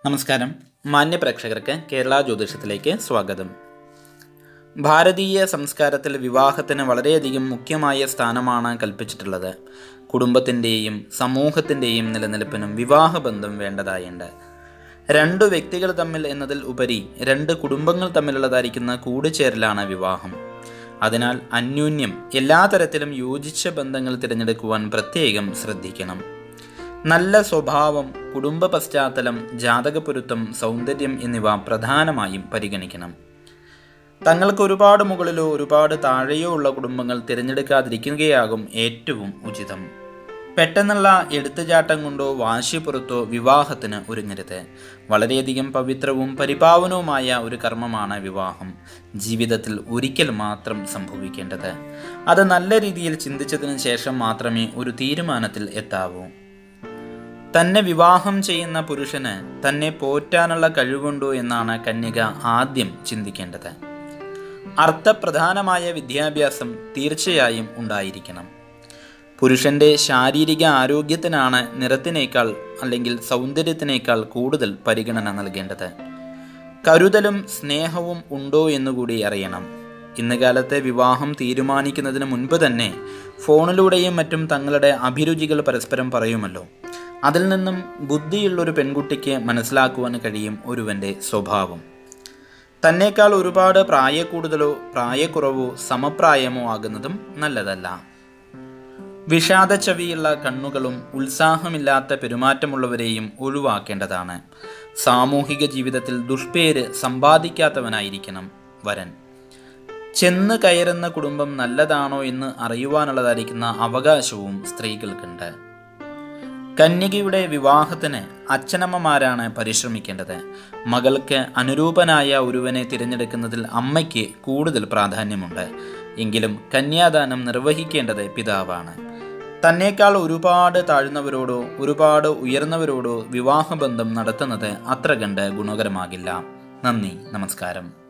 നമസ്കാരം. മാന്യ പ്രേക്ഷകർക്ക് കേരള ജ്യോതിഷത്തിലേക്ക് സ്വാഗതം. ഭാരതീയ സംസ്കാരത്തിൽ വിവാഹത്തിന് വളരെയധികം മുഖ്യമായ സ്ഥാനമാണ് കൽപ്പിച്ചിട്ടുള്ളത്. കുടുംബത്തിൻ്റെയും സമൂഹത്തിൻ്റെയും നിലനിൽപ്പിനും വിവാഹബന്ധം വേണ്ടതായുണ്ട്. രണ്ടു വ്യക്തികൾ തമ്മിൽ എന്നതിൽ ഉപരി രണ്ട് കുടുംബങ്ങൾ തമ്മിലുള്ളതായിരിക്കുന്ന കൂടിച്ചേരലാണ് വിവാഹം. അതിനാൽ അന്യോന്യം എല്ലാ തരത്തിലും യോജിച്ച ബന്ധങ്ങൾ തിരഞ്ഞെടുക്കുവാൻ പ്രത്യേകം ശ്രദ്ധിക്കണം. നല്ല സ്വഭാവം, കുടുംബ പശ്ചാത്തലം, ജാതകപ്പൊരുത്തം, സൗന്ദര്യം എന്നിവ പ്രധാനമായും പരിഗണിക്കണം. തങ്ങൾക്ക് ഒരുപാട് മുകളിലോ ഒരുപാട് താഴെയോ ഉള്ള കുടുംബങ്ങൾ തിരഞ്ഞെടുക്കാതിരിക്കുകയാകും ഏറ്റവും ഉചിതം. പെട്ടെന്നുള്ള എടുത്തുചാട്ടം കൊണ്ടോ വാശിപ്പുറത്തോ വിവാഹത്തിന് ഒരുങ്ങരുത്. വളരെയധികം പവിത്രവും പരിപാവനവുമായ ഒരു കർമ്മമാണ് വിവാഹം. ജീവിതത്തിൽ ഒരിക്കൽ മാത്രം സംഭവിക്കേണ്ടത്. അത് നല്ല രീതിയിൽ ചിന്തിച്ചതിന് ശേഷം മാത്രമേ ഒരു തീരുമാനത്തിൽ എത്താവൂ. തന്നെ വിവാഹം ചെയ്യുന്ന പുരുഷന് തന്നെ പോറ്റാനുള്ള കഴിവുണ്ടോ എന്നാണ് കന്യക ആദ്യം ചിന്തിക്കേണ്ടത്. അർത്ഥപ്രധാനമായ വിദ്യാഭ്യാസം തീർച്ചയായും ഉണ്ടായിരിക്കണം. പുരുഷന്റെ ശാരീരിക ആരോഗ്യത്തിനാണ് നിറത്തിനേക്കാൾ അല്ലെങ്കിൽ സൗന്ദര്യത്തിനേക്കാൾ കൂടുതൽ പരിഗണന നൽകേണ്ടത്. കരുതലും സ്നേഹവും ഉണ്ടോ എന്നുകൂടി അറിയണം. ഇന്ന് കാലത്തെ വിവാഹം തീരുമാനിക്കുന്നതിന് മുൻപ് തന്നെ ഫോണിലൂടെയും മറ്റും തങ്ങളുടെ അഭിരുചികൾ പരസ്പരം പറയുമല്ലോ. അതിൽ നിന്നും ബുദ്ധിയുള്ളൊരു പെൺകുട്ടിക്ക് മനസ്സിലാക്കുവാൻ കഴിയും ഒരുവൻ്റെ സ്വഭാവം. തന്നേക്കാൾ ഒരുപാട് പ്രായക്കൂടുതലോ പ്രായക്കുറവോ സമപ്രായമോ ആകുന്നതും നല്ലതല്ല. വിഷാദച്ചവിയുള്ള കണ്ണുകളും ഉത്സാഹമില്ലാത്ത പെരുമാറ്റമുള്ളവരെയും ഒഴിവാക്കേണ്ടതാണ്. സാമൂഹിക ജീവിതത്തിൽ ദുഷ്പേര് സമ്പാദിക്കാത്തവനായിരിക്കണം വരൻ. ചെന്ന് കയറുന്ന കുടുംബം നല്ലതാണോ എന്ന് അറിയുവാനുള്ളതായിരിക്കുന്ന അവകാശവും സ്ത്രീകൾക്കുണ്ട്. കന്യകയുടെ വിവാഹത്തിന് അച്ഛനമ്മമാരാണ് പരിശ്രമിക്കേണ്ടത്. മകൾക്ക് അനുരൂപനായ ഒരുവനെ തിരഞ്ഞെടുക്കുന്നതിൽ അമ്മയ്ക്ക് കൂടുതൽ പ്രാധാന്യമുണ്ട്. എങ്കിലും കന്യാദാനം നിർവഹിക്കേണ്ടത് പിതാവാണ്. തന്നേക്കാൾ ഒരുപാട് താഴ്ന്നവരോടോ ഒരുപാട് ഉയർന്നവരോടോ വിവാഹബന്ധം നടത്തുന്നത് അത്ര കണ്ട് ഗുണകരമാകില്ല. നന്ദി, നമസ്കാരം.